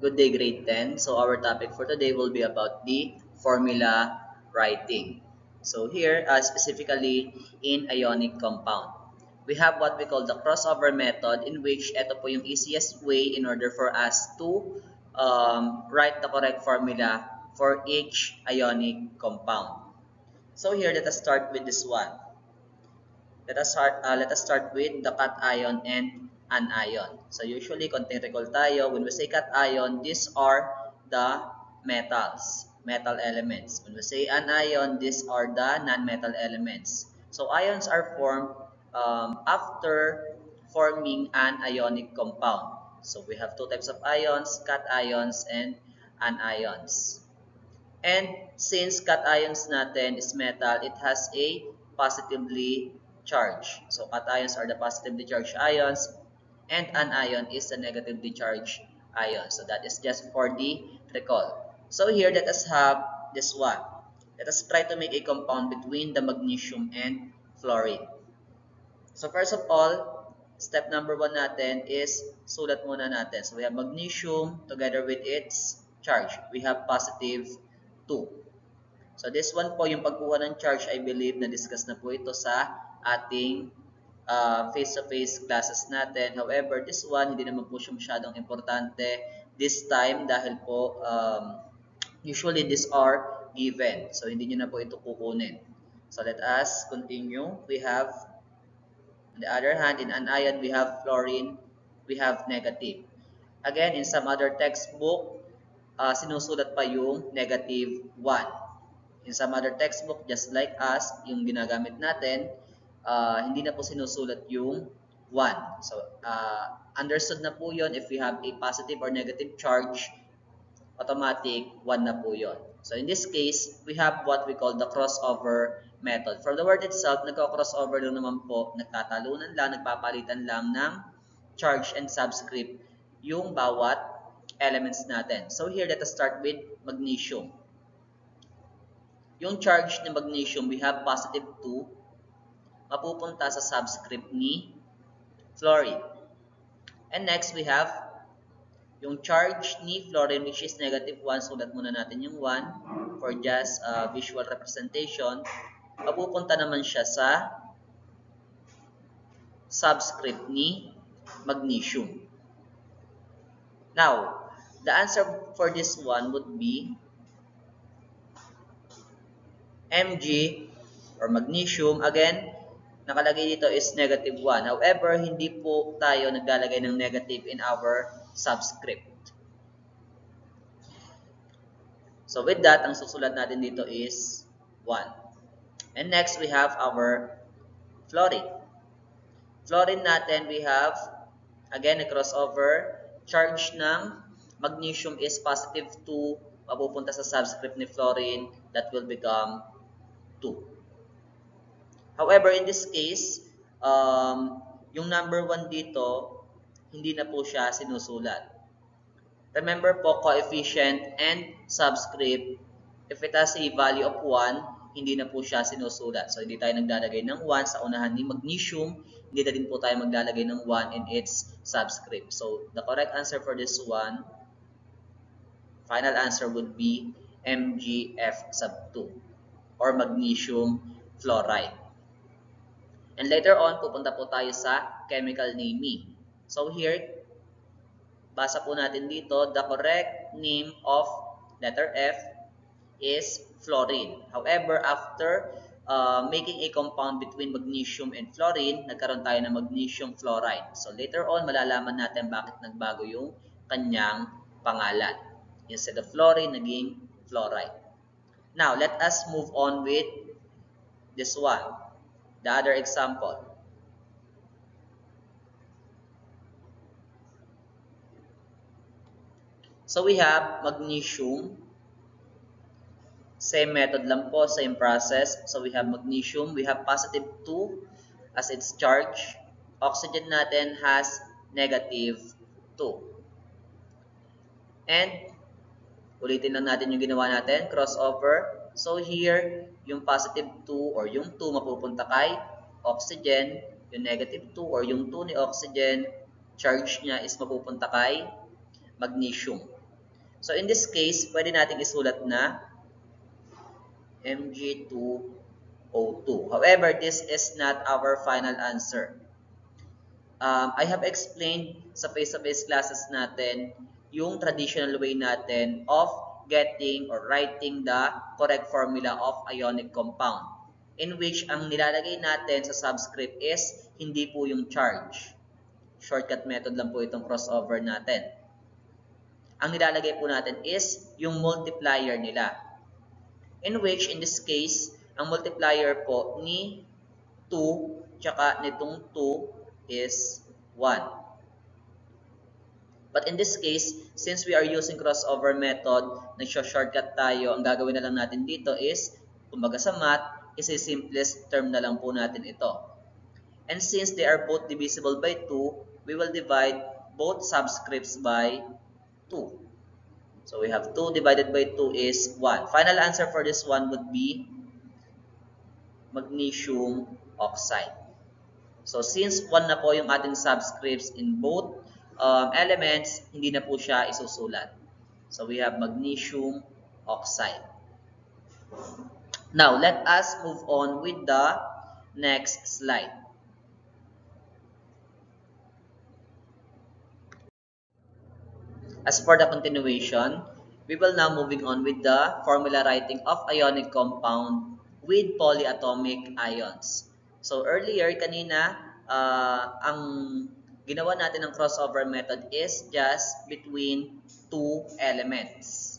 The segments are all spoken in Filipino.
Good day, grade 10. So our topic for today will be about the formula writing. So here, specifically in ionic compound, we have what we call the crossover method, in which ito po yung easiest way in order for us to write the correct formula for each ionic compound. So here, let us start with this one. Let us start with the cation and anion. So usually, konting recall tayo. When we say cation, these are the metal elements. When we say anion, these are the non-metal elements. So ions are formed after forming an ionic compound. So we have two types of ions, cations and anions. And since cations natin is metal, it has a positively charged. So cations are the positively charged ions, and an ion is a negatively charged ion. So that is just for the recall. So here, let us have this one. Let us try to make a compound between the magnesium and fluorine. So first of all, step number 1 natin is sulat muna natin. So we have magnesium together with its charge. We have positive 2. So this one po, yung pagkuha ng charge, I believe na-discuss na po ito sa ating face-to-face classes natin. However, this one, hindi naman po siya masyadong importante this time dahil po usually these are given. So hindi nyo na po ito kukunin. So let us continue. We have, on the other hand, in an ion, we have fluorine, we have negative. Again, in some other textbook, sinusulat pa yung negative 1. In some other textbook, just like us, yung ginagamit natin, hindi na po sinusulat yung 1. So, understood na po yun if we have a positive or negative charge, automatic 1 na po yun. So, in this case, we have what we call the crossover method. For the word itself, nagka-crossover lang naman po, nagtatalunan lang, nagpapalitan lang ng charge and subscript yung bawat elements natin. So, here, let us start with magnesium. Yung charge ni magnesium, we have positive 2, mapupunta sa subscript ni fluorine. And next, we have yung charge ni fluorine, which is negative 1. Sulat muna natin yung 1 for just visual representation. Mapupunta naman siya sa subscript ni magnesium. Now, the answer for this one would be Mg or magnesium. Again, nakalagay dito is negative 1. However, hindi po tayo naglalagay ng negative in our subscript. So with that, ang susulat natin dito is 1. And next, we have our fluorine. Fluorine natin, we have, again, a crossover. Charge ng magnesium is positive 2. Mapupunta sa subscript ni fluorine. That will become 2. However, in this case, yung number 1 dito, hindi na po siya sinusulat. Remember po, coefficient and subscript, if it has a value of 1, hindi na po siya sinusulat. So, hindi tayo naglalagay ng 1 sa unahan ni magnesium. Hindi na din po tayo maglalagay ng 1 in its subscript. So, the correct answer for this one, final answer would be MgF sub 2 or magnesium fluoride. And later on, pupunta po tayo sa chemical naming. So, here, basa po natin dito, the correct name of letter F is fluorine. However, after making a compound between magnesium and fluorine, nagkaroon tayo ng magnesium fluoride. So later on, malalaman natin bakit nagbago yung kanyang pangalan. Instead of fluorine, naging fluoride. Now, let us move on with this one, the other example. So we have magnesium. Same method lang po, same process. So we have magnesium, we have positive 2 as its charge. Oxygen natin has negative 2. And ulitin lang natin yung ginawa natin, crossover. So here, yung positive 2 or yung 2 mapupunta kay oxygen. Yung negative 2 or yung 2 ni oxygen, charge niya is mapupunta kay magnesium. So in this case, pwede nating isulat na Mg2O2. However, this is not our final answer. I have explained sa face-to-face classes natin yung traditional way natin of getting or writing the correct formula of ionic compound, in which ang nilalagay natin sa subscript is hindi po yung charge. Shortcut method lang po itong crossover natin. Ang nilalagay po natin is yung multiplier nila, in which in this case, ang multiplier po ni 2 tsaka nitong 2 is 1. But in this case, since we are using crossover method, nag-shortcut tayo, ang gagawin na lang natin dito is, kumbaga sa math, is a simplest term na lang po natin ito. And since they are both divisible by 2, we will divide both subscripts by 2. So we have 2 divided by 2 is 1. Final answer for this one would be magnesium oxide. So since 1 na po yung ating subscripts in both elements, hindi na po siya isusulat. So we have magnesium oxide. Now, let us move on with the next slide. As for the continuation, we will now moving on with the formula writing of ionic compound with polyatomic ions. So earlier, kanina, ang ginawa natin ng crossover method is just between two elements.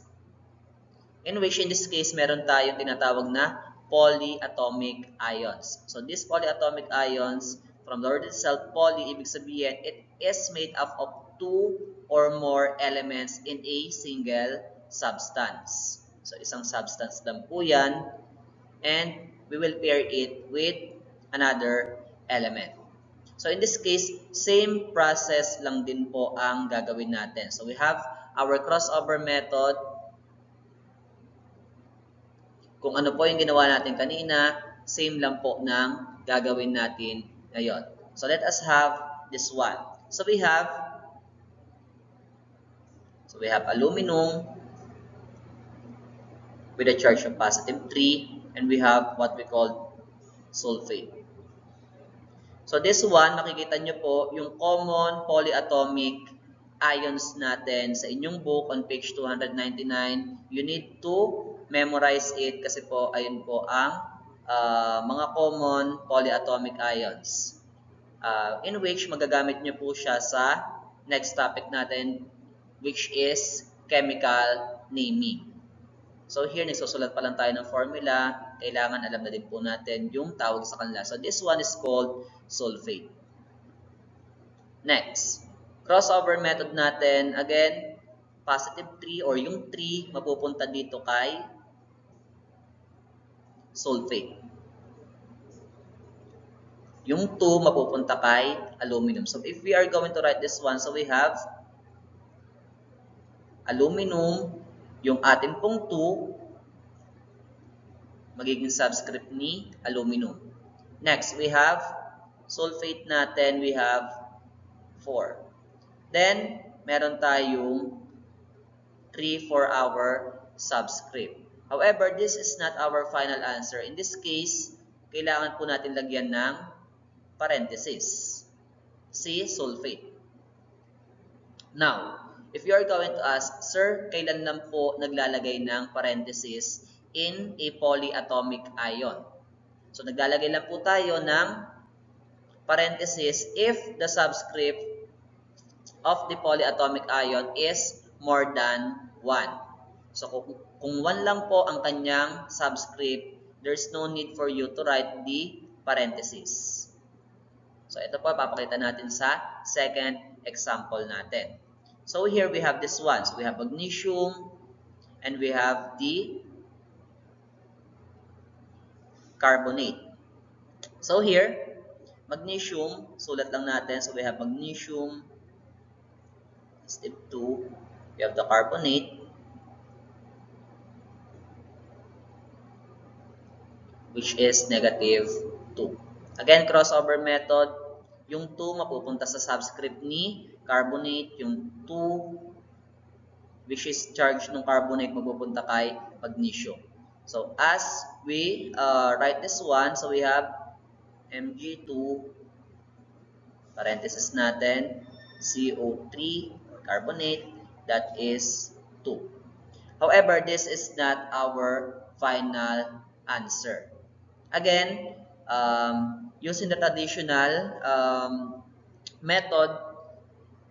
In which, in this case, meron tayong tinatawag na polyatomic ions. So these polyatomic ions, from the word itself, poly, ibig sabihin, it is made up of two or more elements in a single substance. So isang substance lang po yan, and we will pair it with another element. So in this case, same process lang din po ang gagawin natin. So we have our crossover method. Kung ano po yung ginawa natin kanina, same lang po ng gagawin natin ngayon. So let us have this one. So we have aluminum with a charge of positive 3, and we have what we call sulfate. So this one, makikita nyo po yung common polyatomic ions natin sa inyong book on page 299. You need to memorize it kasi po ayun po ang mga common polyatomic ions, in which magagamit nyo po siya sa next topic natin, which is chemical naming. So here, nagsusulat pa lang tayo ng formula. Kailangan alam na din po natin yung tawag sa kanila. So this one is called sulfate. Next, crossover method natin. Again, positive 3 or yung 3 mapupunta dito kay sulfate. Yung 2 mapupunta kay aluminum. So if we are going to write this one, so we have aluminum, yung atin pong 2, magiging subscript ni aluminum. Next, we have sulfate natin, we have 4. Then, meron tayong 3 for our subscript. However, this is not our final answer. In this case, kailangan po natin lagyan ng parenthesis, si sulfate. Now, if you are going to ask, Sir, kailan lang po naglalagay ng parenthesis in a polyatomic ion? So, naglalagay lang po tayo ng parenthesis if the subscript of the polyatomic ion is more than 1. So, kung 1 lang po ang kanyang subscript, there's no need for you to write the parenthesis. So, ito po, papakita natin sa second example natin. So here we have this one. So we have magnesium and we have the carbonate. So here, magnesium, sulat lang natin. So we have magnesium, step 2. We have the carbonate, which is negative 2. Again, crossover method. Yung 2 mapupunta sa subscript ni carbonate, yung 2 which is charge ng carbonate mapupunta kay magnesium. So as we write this one, so we have Mg2 parenthesis natin CO3 or carbonate, that is 2. However, this is not our final answer. Again, using the traditional method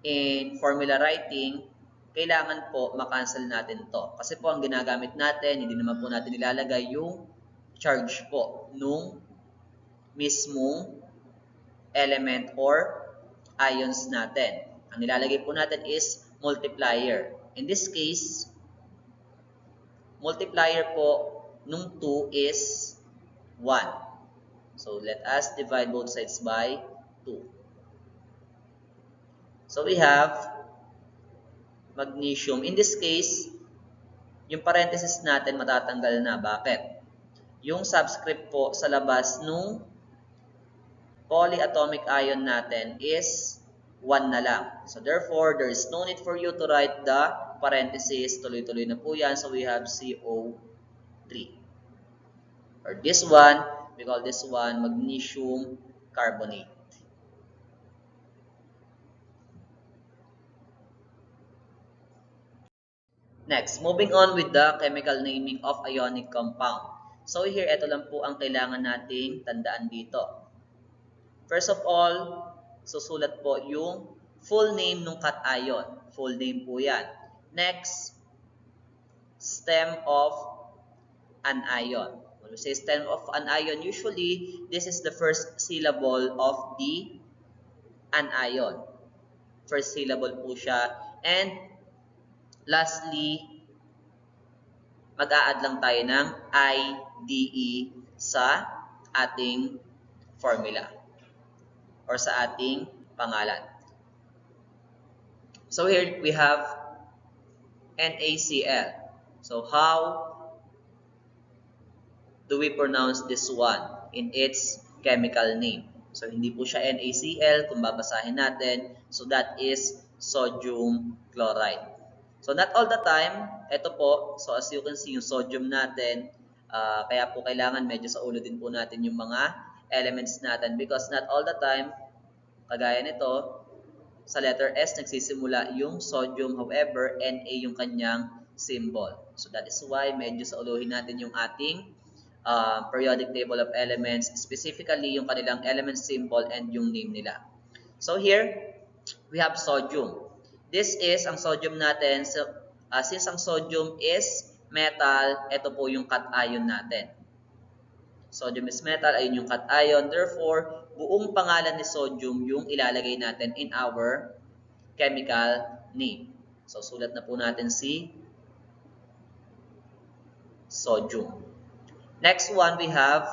in formula writing, kailangan po makancel natin to. Kasi po ang ginagamit natin, hindi naman po natin nilalagay yung charge po nung mismong element or ions natin. Ang nilalagay po natin is multiplier. In this case, multiplier po nung 2 is 1. So let us divide both sides by 2. So we have magnesium. In this case, yung parenthesis natin matatanggal na. Bakit? Yung subscript po sa labas nung polyatomic ion natin is 1 na lang. So therefore, there is no need for you to write the parenthesis. Tuloy-tuloy na po yan. So we have CO3. Or this one, we call this one magnesium carbonate. Next, moving on with the chemical naming of ionic compound. So here, ito lang po ang kailangan nating tandaan dito. First of all, susulat po yung full name ng cation. Full name po yan. Next, stem of an ion. When we say stem of an ion, usually, this is the first syllable of the anion. First syllable po siya. And lastly, mag-a-add lang tayo ng IDE sa ating formula or sa ating pangalan. So here we have NaCl. So how do we pronounce this one in its chemical name? So hindi po siya NaCl kung babasahin natin. So that is sodium chloride. So not all the time, ito po, so as you can see yung sodium natin, kaya po kailangan medyo sa ulo din po natin yung mga elements natin because not all the time, kagaya nito, sa letter S nagsisimula yung sodium, however, Na yung kanyang symbol. So that is why medyo sa uluhin natin yung ating periodic table of elements, specifically yung kanilang element symbol and yung name nila. So here, we have sodium. This is ang sodium natin. So, since ang sodium is metal, ito po yung cation natin. Sodium is metal, ayun yung cation. Therefore, buong pangalan ni sodium yung ilalagay natin in our chemical name. So, sulat na po natin si sodium. Next one, we have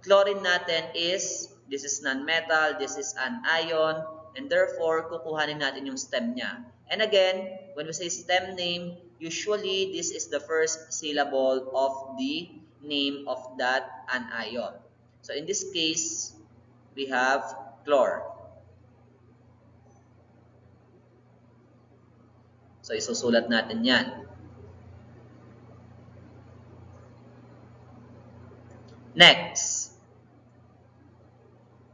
chlorine natin is, this is non-metal, this is an ion, and therefore, kukuhanin natin yung stem niya. And again, when we say stem name, usually this is the first syllable of the name of that anion. So in this case, we have chlor. So isusulat natin yan. Next,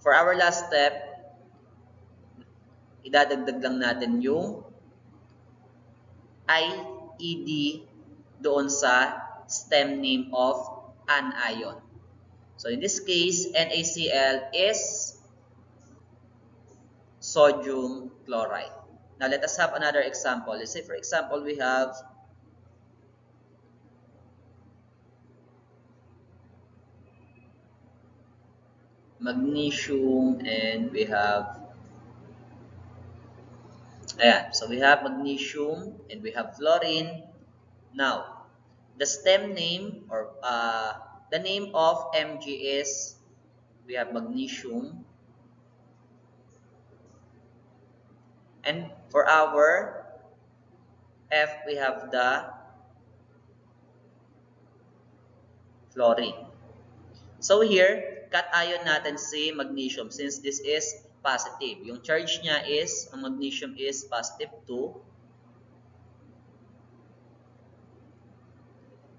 for our last step, idadagdag lang natin yung IED doon sa stem name of an ion. So in this case, NaCl is sodium chloride. Now let us have another example. Let's say for example, we have magnesium and we have ayan, so we have magnesium and we have fluorine. Now, the stem name or the name of Mg is, we have magnesium. And for our F, we have the fluorine. So here, cation natin si magnesium since this is positive. Yung charge niya is, ang magnesium is positive 2.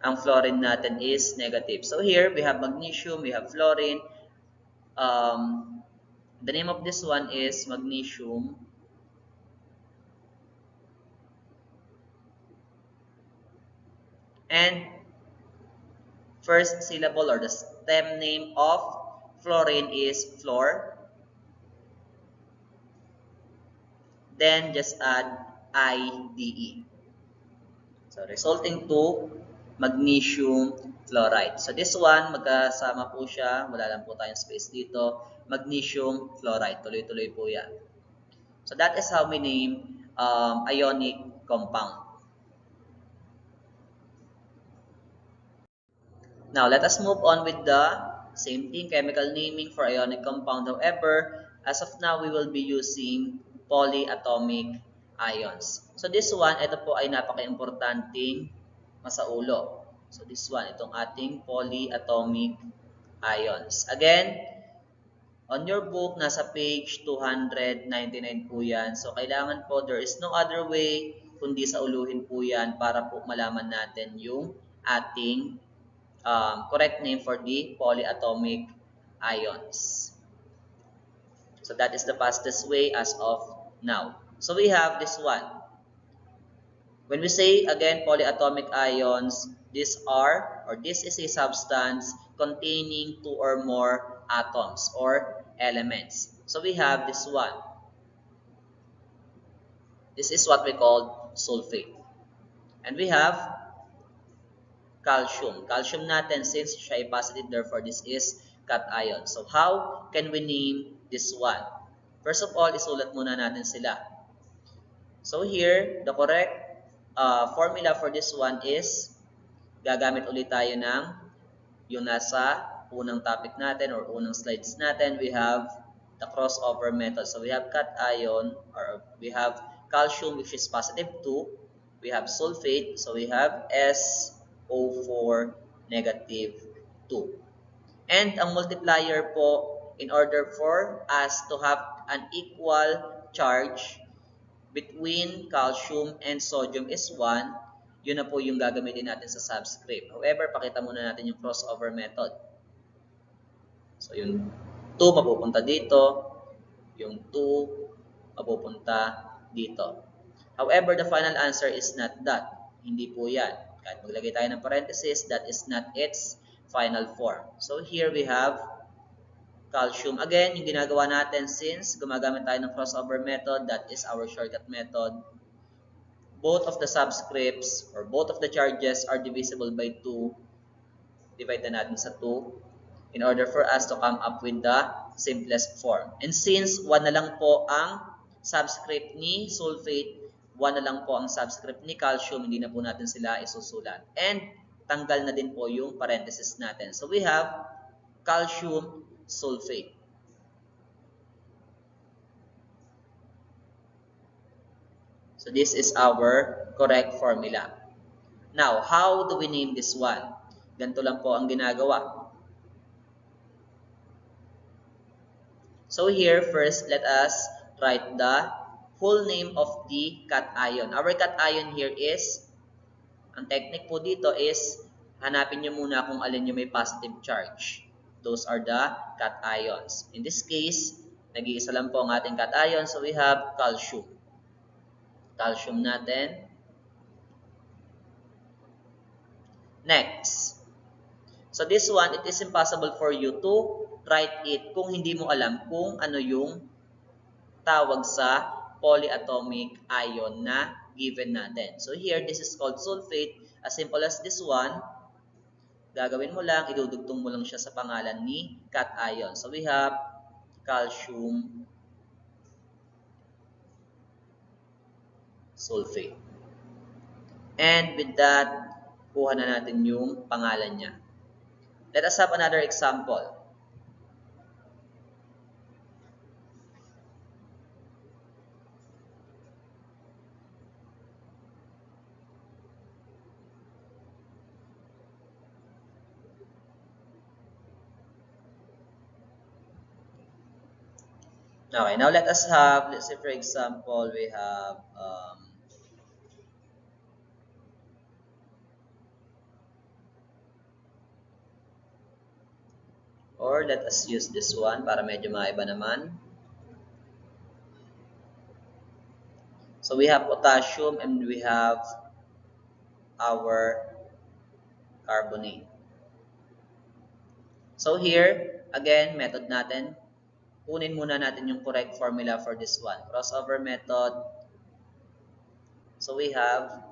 ang fluorine natin is negative. So here, we have magnesium, we have fluorine. The name of this one is magnesium. And first syllable or the stem name of fluorine is fluor. Then just add IDE. So resulting to magnesium fluoride. So this one, magkasama po siya. Wala lang po tayong space dito. Magnesium fluoride. Tuloy-tuloy po yan. So that is how we name ionic compound. Now, let us move on with the same thing, chemical naming for ionic compound. However, as of now, we will be using polyatomic ions. So this one, ito po ay napaka-importanting masaulo. So this one, itong ating polyatomic ions. Again, on your book, nasa page 299 po yan. So kailangan po, there is no other way kundi sa uluhin po yan para po malaman natin yung ating correct name for the polyatomic ions. So that is the fastest way as of now. So we have this one. When we say again polyatomic ions, this is a substance containing two or more atoms or elements. So we have this one. This is what we call sulfate. And we have calcium. Calcium natin, since siya ay positive, therefore this is cation. So how can we name this one? First of all, isulat muna natin sila. So here, the correct formula for this one is, gagamit ulit tayo ng yung nasa unang topic natin or unang slides natin. We have the crossover method. So we have cation, or we have calcium, which is positive 2. We have sulfate, so we have SO4 negative 2. And ang multiplier po, in order for us to have an equal charge between calcium and sodium is 1, yun na po yung gagamitin natin sa subscript. However, pakita muna natin yung crossover method. So yung 2 mapupunta dito, yung 2 mapupunta dito. However, the final answer is not that. Hindi po yan. Kahit maglagay tayo ng parenthesis, that is not its final form. So here we have calcium. Again, yung ginagawa natin, since gumagamit tayo ng crossover method, that is our shortcut method. Both of the subscripts or both of the charges are divisible by 2. Divide na natin sa 2 in order for us to come up with the simplest form. And since 1 na lang po ang subscript ni sulfate, 1 na lang po ang subscript ni calcium, hindi na po natin sila isusulat. And tanggal na din po yung parenthesis natin. So we have calcium sulfate. So this is our correct formula. Now, how do we name this one? Ganito lang po ang ginagawa. So here, first, let us write the full name of the cation. Our cation here is, ang technique po dito is, hanapin nyo muna kung alin yung may positive charge. Those are the cations. In this case, nag-iisa lang po ang ating cation. So we have calcium. Calcium natin. Next. So this one, it is impossible for you to write it kung hindi mo alam kung ano yung tawag sa polyatomic ion na given natin. So here, this is called sulfate. As simple as this one, gagawin mo lang, idudugtong mo lang siya sa pangalan ni cation. So we have calcium sulfate. And with that, kuha na natin yung pangalan niya. Let us have another example. Okay, now let us have, let's say for example, we have or let us use this one para medyo maiba naman. So we have potassium and we have our carbonate. So here, again, method natin. Kunin muna natin yung correct formula for this one. Crossover method. So we have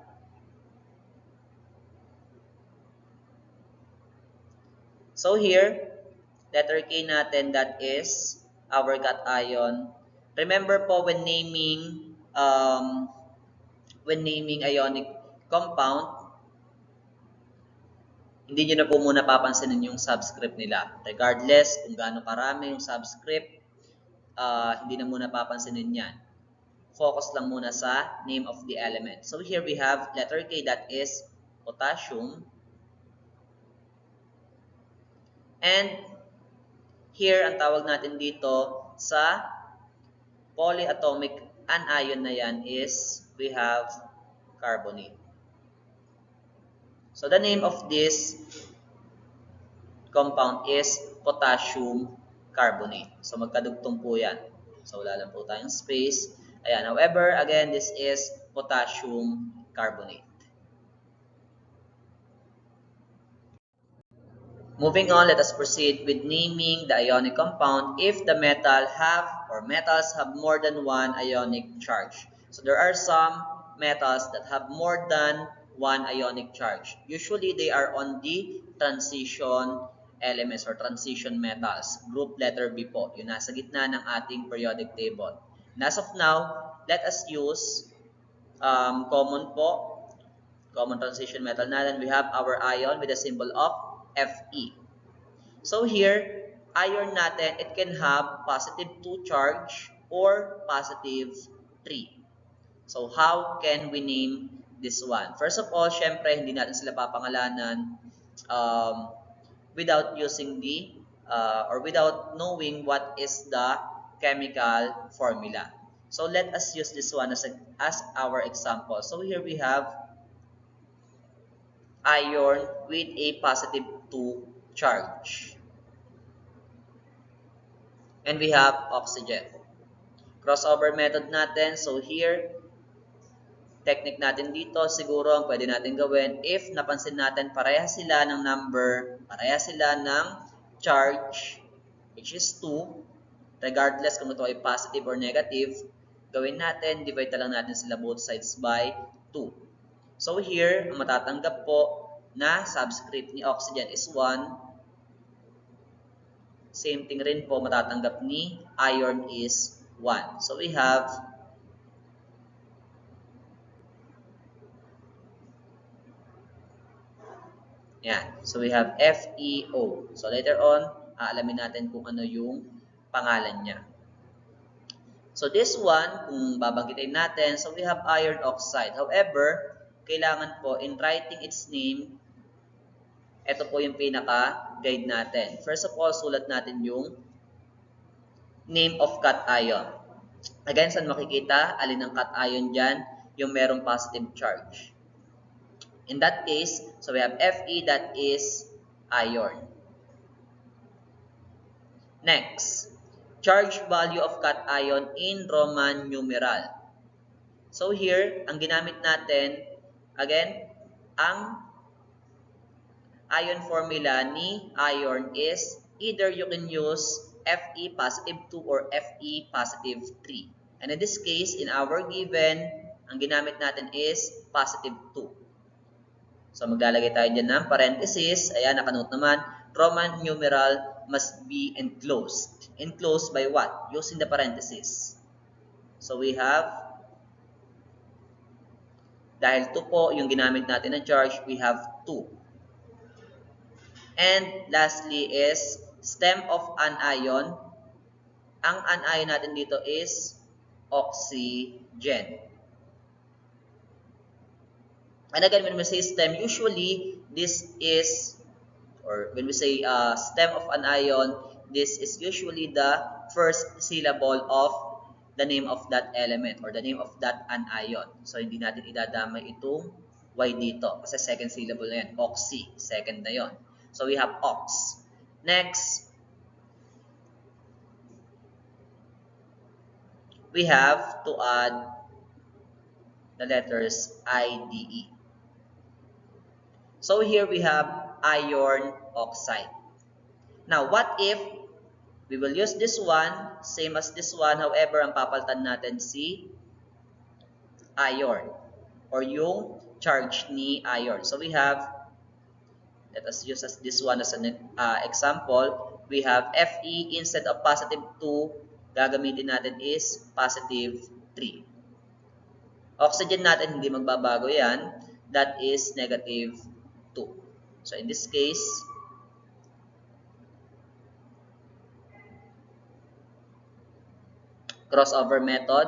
here, letter K natin, that is our cation. Remember po when naming ionic compound, hindi nyo na po muna papansinin yung subscript nila. Regardless kung gaano karami yung subscript, hindi na muna papansinin yan. Focus lang muna sa name of the element. So here we have letter K, that is potassium. And here, ang tawag natin dito sa polyatomic anion na yan is we have carbonate. So the name of this compound is potassium carbonate. So magkadugtong po yan. So wala lang po tayong space. Ayan. However, again, this is potassium carbonate. Moving on, let us proceed with naming the ionic compound if the metals have more than one ionic charge. So there are some metals that have more than one ionic charge. Usually, they are on the transition elements or transition metals. Group letter B po, yung nasa gitna ng ating periodic table. And as of now, let us use common transition metal natin. We have our ion with a symbol of Fe. So here, iron natin, it can have positive 2 charge or positive 3. So how can we name this one? First of all, syempre, hindi natin sila papangalanan without using or without knowing what is the chemical formula. So let us use this one as our example. So here we have iron with a positive 2 charge. And we have oxygen. Crossover method natin. So here, technique natin dito, siguro ang pwede natin gawin, if napansin natin pareha sila ng number, pareha sila ng charge, which is 2, regardless kung ito ay positive or negative, gawin natin, divide na lang natin sila both sides by 2. So here, ang matatanggap po na subscript ni oxygen is 1. Same thing rin po, matatanggap ni iron is 1. So we have yan. So we have FeO. So later on, aalamin natin kung ano yung pangalan niya. So this one, kung babanggitin natin, so we have iron oxide. However, kailangan po in writing its name, ito po yung pinaka-guide natin. First of all, sulat natin yung name of cation. Again, saan makikita? Alin ang cation dyan? Yung merong positive charge. In that case, so we have Fe, that is iron. Next, charge value of cation in Roman numeral. So here, ang ginamit natin, again, ang ion formula ni iron is either you can use Fe positive 2 or Fe positive 3. And in this case, in our given, ang ginamit natin is positive 2. So maglalagay tayo dyan ng parenthesis. Ayan, nakanote naman, Roman numeral must be enclosed. Enclosed by what? Using the parenthesis. So we have, dahil 2 po yung ginamit natin na charge, we have 2. And lastly is stem of anion. Ang anion natin dito is oxygen. And again, when we say stem, usually this is, or when we say stem of an ion, this is usually the first syllable of the name of that element or the name of that anion. So hindi natin idadamay itong Y dito kasi second syllable na yan. Oxy, second na yon. So we have ox. Next, we have to add the letters IDE. So here we have iron oxide. Now, what if we will use this one, same as this one, however, ang papalitan natin si iron or yung charge ni iron. So we have, let us use as this one as an example, we have Fe instead of positive 2, gagamitin natin is positive 3. Oxygen natin, hindi magbabago yan. That is negative 2. So in this case, crossover method.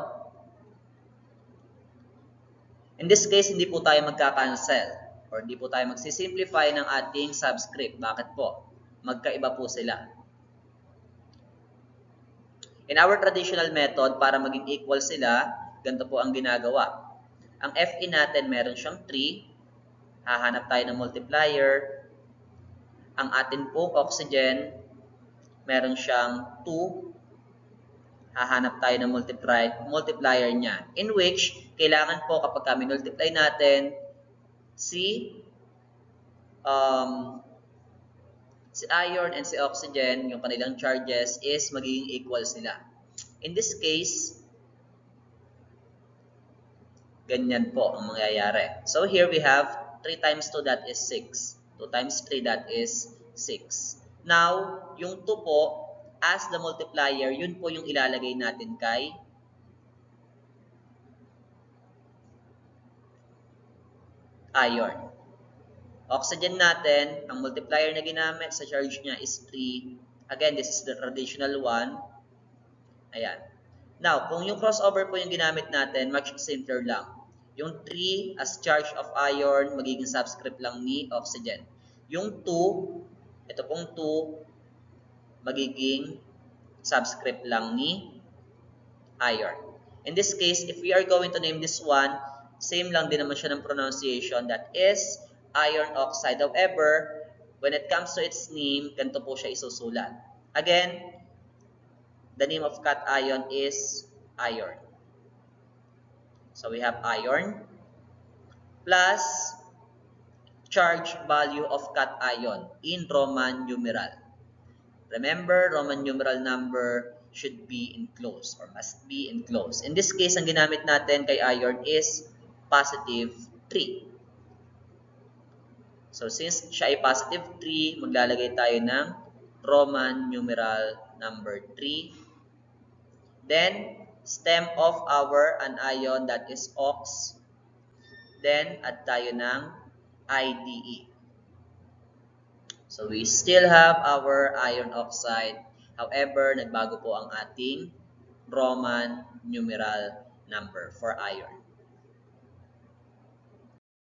In this case, hindi po tayo magka-cancel or hindi po tayo magsisimplify ng ating subscript. Bakit po? Magkaiba po sila. In our traditional method, para maging equal sila, ganito po ang ginagawa. Ang Fe natin, meron siyang 3. Hahanap tayo ng multiplier. Ang atin pong oxygen, meron siyang 2. Hahanap tayo ng multiplier niya. In which, kailangan po kapag kami multiply natin, si iron and si oxygen, yung kanilang charges is magiging equal sila. In this case, ganyan po ang mangyayari. So here we have 3 times 2, that is 6. 2 times 3, that is 6. Now, yung 2 po, as the multiplier, yun po yung ilalagay natin kay iron. Oxygen natin, ang multiplier na ginamit sa charge niya is 3. Again, this is the traditional one. Ayan. Now, kung yung crossover po yung ginamit natin, much simpler lang. Yung 3 as charge of iron, magiging subscript lang ni oxygen. Yung 2, ito pong 2, magiging subscript lang ni iron. In this case, if we are going to name this one, same lang din naman siya ng pronunciation, that is iron oxide. However, when it comes to its name, ganito po siya isusulat. Again, the name of cation is iron. So we have iron plus charge value of cation in Roman numeral. Remember, Roman numeral number should be enclosed or must be enclosed. In this case, ang ginamit natin kay iron is positive 3. So, since siya ay positive 3, maglalagay tayo ng Roman numeral number 3. Then, stem of our anion, that is ox. Then, add tayo ng IDE. So, we still have our iron oxide. However, nagbago po ang ating Roman numeral number for iron.